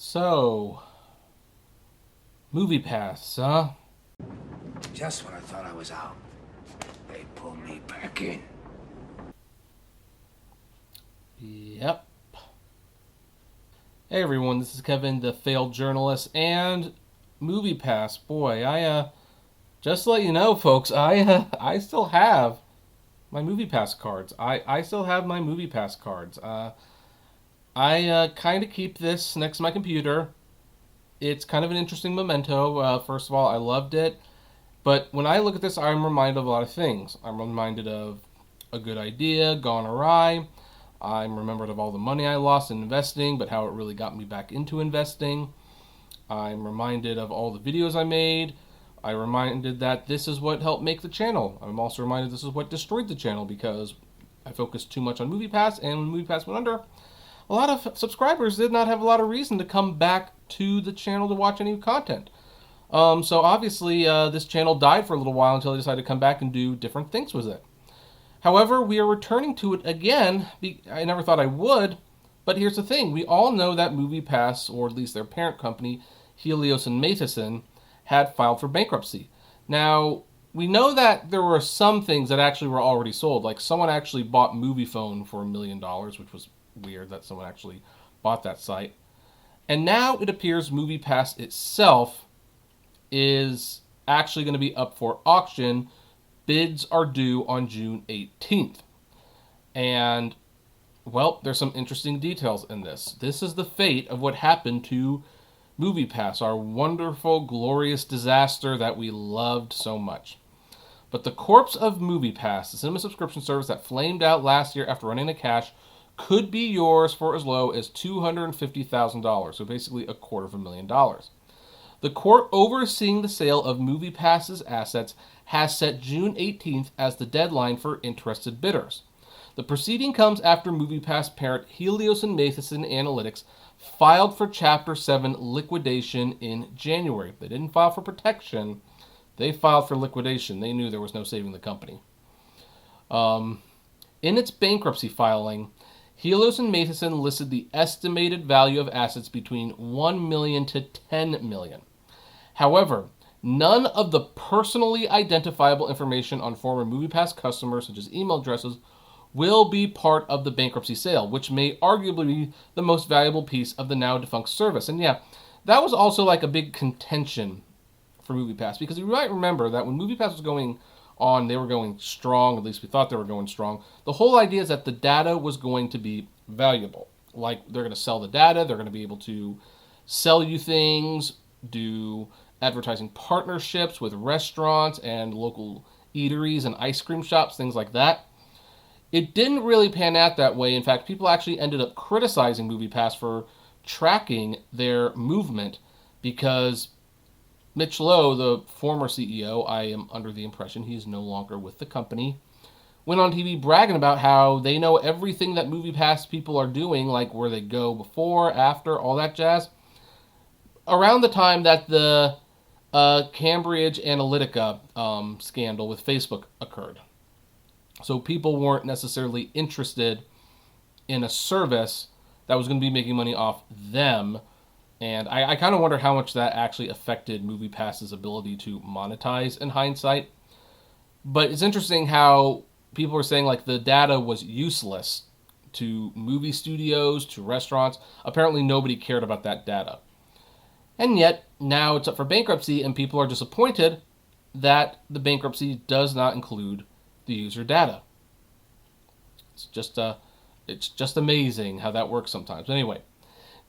So, MoviePass, huh? Just when I thought I was out, they pulled me back in. Yep. Hey everyone, this is Kevin, the failed journalist, and MoviePass. Boy, just to let you know, folks, I still have my MoviePass cards. I still have my MoviePass cards. I kind of keep this next to my computer. It's kind of an interesting memento. First of all, I loved it. But when I look at this, I'm reminded of a lot of things. I'm reminded of a good idea gone awry. I'm remembered of all the money I lost in investing, but how it really got me back into investing. I'm reminded of all the videos I made. I'm reminded that this is what helped make the channel. I'm also reminded this is what destroyed the channel because I focused too much on MoviePass, and when MoviePass went under, a lot of subscribers did not have a lot of reason to come back to the channel to watch any content. So obviously, this channel died for a little while until I decided to come back and do different things with it. However, we are returning to it again. I never thought I would, but here's the thing. We all know that MoviePass, or at least their parent company, Helios and Matheson, had filed for bankruptcy. Now, we know that there were some things that actually were already sold. Like someone actually bought MoviePhone for $1 million, which was weird that someone actually bought that site. And now it appears MoviePass itself is actually going to be up for auction. Bids are due on June 18th. And, well, there's some interesting details in this. This is the fate of what happened to MoviePass, our wonderful, glorious disaster that we loved so much. But the corpse of MoviePass, the cinema subscription service that flamed out last year after running out of cash, could be yours for as low as $250,000, so basically $250,000. The court overseeing the sale of MoviePass's assets has set June 18th as the deadline for interested bidders. The proceeding comes after MoviePass parent Helios and Matheson Analytics filed for Chapter 7 liquidation in January. They didn't file for protection. They filed for liquidation. They knew there was no saving the company. In its bankruptcy filing, Helios and Matheson listed the estimated value of assets between $1 million to $10 million. However, none of the personally identifiable information on former MoviePass customers, such as email addresses, will be part of the bankruptcy sale, which may arguably be the most valuable piece of the now defunct service. And yeah, that was also like a big contention for MoviePass, because you might remember that when MoviePass was going on, they were going strong, at least we thought they were going strong. The whole idea is that the data was going to be valuable. Like, they're going to sell the data, they're going to be able to sell you things, do advertising partnerships with restaurants and local eateries and ice cream shops, things like that. It didn't really pan out that way. In fact, people actually ended up criticizing MoviePass for tracking their movement because Mitch Lowe, the former CEO, I am under the impression he is no longer with the company, went on TV bragging about how they know everything that MoviePass people are doing, like where they go before, after, all that jazz. Around the time that the Cambridge Analytica scandal with Facebook occurred. So people weren't necessarily interested in a service that was going to be making money off them. And I kind of wonder how much that actually affected MoviePass's ability to monetize in hindsight. But it's interesting how people are saying like the data was useless to movie studios, to restaurants. Apparently nobody cared about that data. And yet, now it's up for bankruptcy, and people are disappointed that the bankruptcy does not include the user data. It's just amazing how that works sometimes. Anyway,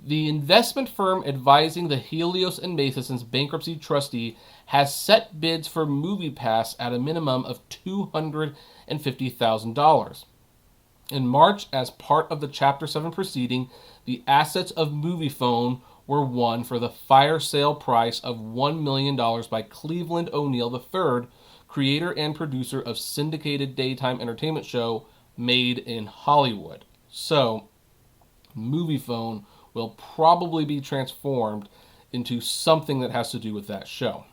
the investment firm advising the Helios and Matheson's bankruptcy trustee has set bids for MoviePass at a minimum of $250,000. In March, as part of the Chapter 7 proceeding, the assets of MoviePhone were won for the fire sale price of $1 million by Cleveland O'Neill III, creator and producer of syndicated daytime entertainment show Made in Hollywood. So, MoviePhone will probably be transformed into something that has to do with that show.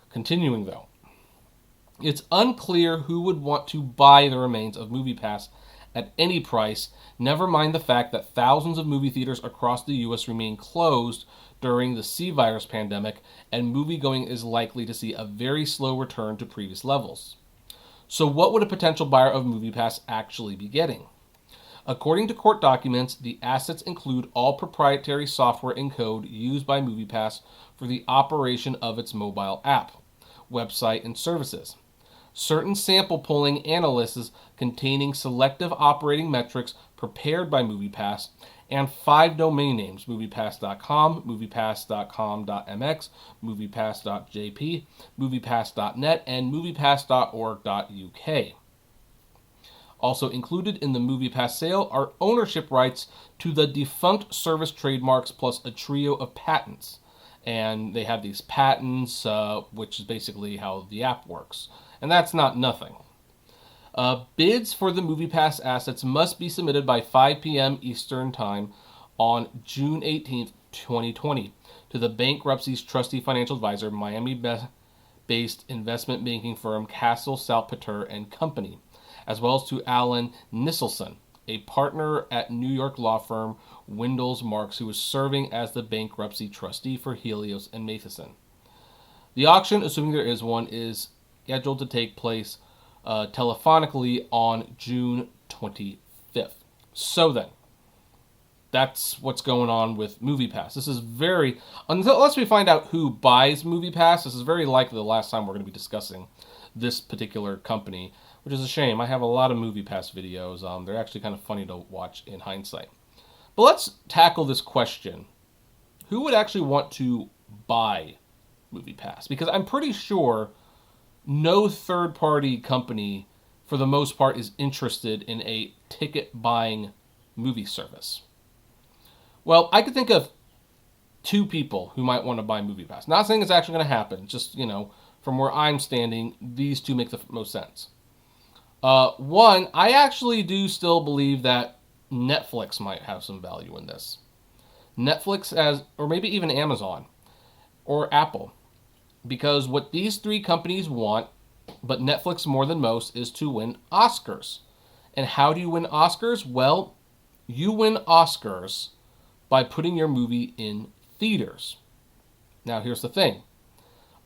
Continuing though, it's unclear who would want to buy the remains of MoviePass at any price, never mind the fact that thousands of movie theaters across the U.S. remain closed during the C virus pandemic, and moviegoing is likely to see a very slow return to previous levels. So what would a potential buyer of MoviePass actually be getting? According to court documents, the assets include all proprietary software and code used by MoviePass for the operation of its mobile app, website, and services. Certain sample polling analyses containing selective operating metrics prepared by MoviePass, and 5 domain names: MoviePass.com, MoviePass.com.mx, MoviePass.jp, MoviePass.net, and MoviePass.org.uk. Also included in the MoviePass sale are ownership rights to the defunct service trademarks plus a trio of patents. And they have these patents, which is basically how the app works. And that's not nothing. Bids for the MoviePass assets must be submitted by 5 p.m. Eastern Time on June 18th, 2020 to the bankruptcy's trustee financial advisor, Miami-based investment banking firm Castle Salpeter and Company, as well as to Alan Nisselson, a partner at New York law firm Windles Marks, who is serving as the bankruptcy trustee for Helios and Matheson. The auction, assuming there is one, is scheduled to take place telephonically on June 25th. So then, that's what's going on with MoviePass. This is unless we find out who buys MoviePass, this is very likely the last time we're going to be discussing this particular company, which is a shame. I have a lot of MoviePass videos. They're actually kind of funny to watch in hindsight. But let's tackle this question. Who would actually want to buy MoviePass? Because I'm pretty sure no third-party company, for the most part, is interested in a ticket-buying movie service. Well, I could think of 2 people who might want to buy MoviePass. Not saying it's actually going to happen. Just, from where I'm standing, these 2 make the most sense. One, I actually do still believe that Netflix might have some value in this. Netflix or maybe even Amazon or Apple. Because what these 3 companies want, but Netflix more than most, is to win Oscars. And how do you win Oscars? Well, you win Oscars by putting your movie in theaters. Now, here's the thing.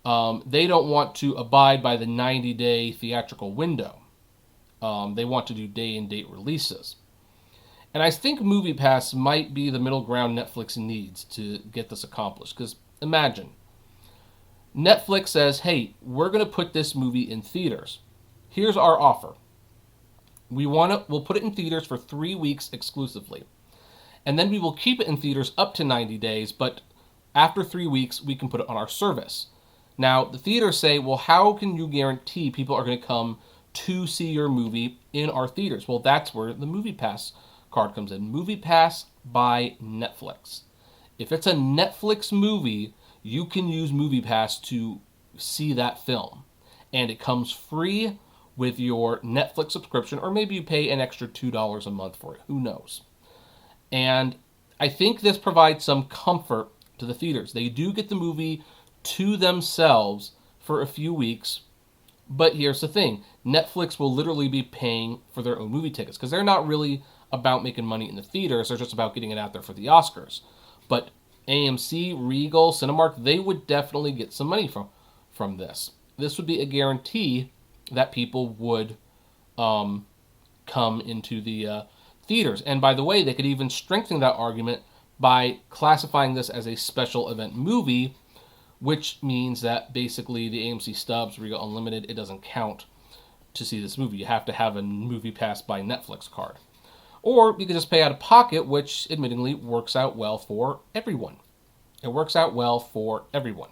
They don't want to abide by the 90-day theatrical window. They want to do day-and-date releases. And I think MoviePass might be the middle ground Netflix needs to get this accomplished. Because imagine, Netflix says, hey, we're going to put this movie in theaters. Here's our offer. We'll put it in theaters for 3 weeks exclusively. And then we will keep it in theaters up to 90 days, but after 3 weeks, we can put it on our service. Now, the theaters say, well, how can you guarantee people are going to come to see your movie in our theaters? Well, that's where the MoviePass card comes in. MoviePass by Netflix. If it's a Netflix movie, you can use MoviePass to see that film. And it comes free with your Netflix subscription, or maybe you pay an extra $2 a month for it. Who knows? And I think this provides some comfort to the theaters. They do get the movie to themselves for a few weeks. But here's the thing. Netflix will literally be paying for their own movie tickets because they're not really about making money in the theaters. They're just about getting it out there for the Oscars. But AMC, Regal, Cinemark, they would definitely get some money from this. This would be a guarantee that people would come into the theaters. And by the way, they could even strengthen that argument by classifying this as a special event movie, which means that basically the AMC Stubs, Regal Unlimited, it doesn't count to see this movie. You have to have a MoviePass by Netflix card. Or you could just pay out of pocket, which admittedly works out well for everyone. It works out well for everyone.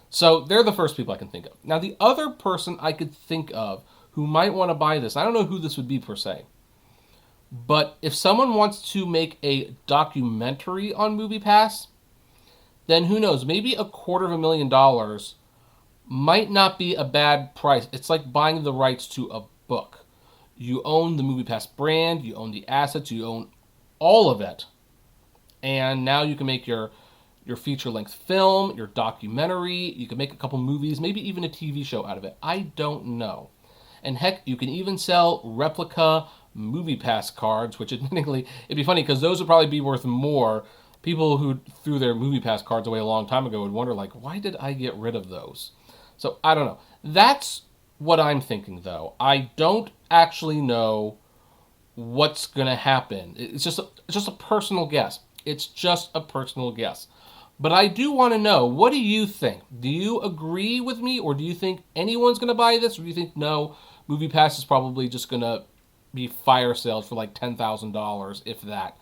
So they're the first people I can think of. Now, the other person I could think of who might want to buy this, I don't know who this would be per se, but if someone wants to make a documentary on MoviePass, then who knows, maybe $250,000 might not be a bad price. It's like buying the rights to a book. You own the MoviePass brand, you own the assets, you own all of it. And now you can make your feature-length film, your documentary, you can make a couple movies, maybe even a TV show out of it. I don't know. And heck, you can even sell replica MoviePass cards, which admittedly, it'd be funny because those would probably be worth more. People who threw their MoviePass cards away a long time ago would wonder, like, why did I get rid of those? So I don't know. That's what I'm thinking, though. I don't actually know what's going to happen. It's just a personal guess. It's just a personal guess. But I do want to know, what do you think? Do you agree with me, or do you think anyone's going to buy this, or do you think, no, MoviePass is probably just going to be fire sales for like $10,000, if that,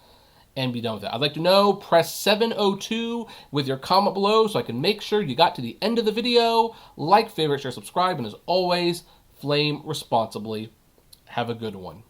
and be done with it? I'd like to know. Press 702 with your comment below so I can make sure you got to the end of the video. Like, favorite, share, subscribe, and as always, flame responsibly. Have a good one.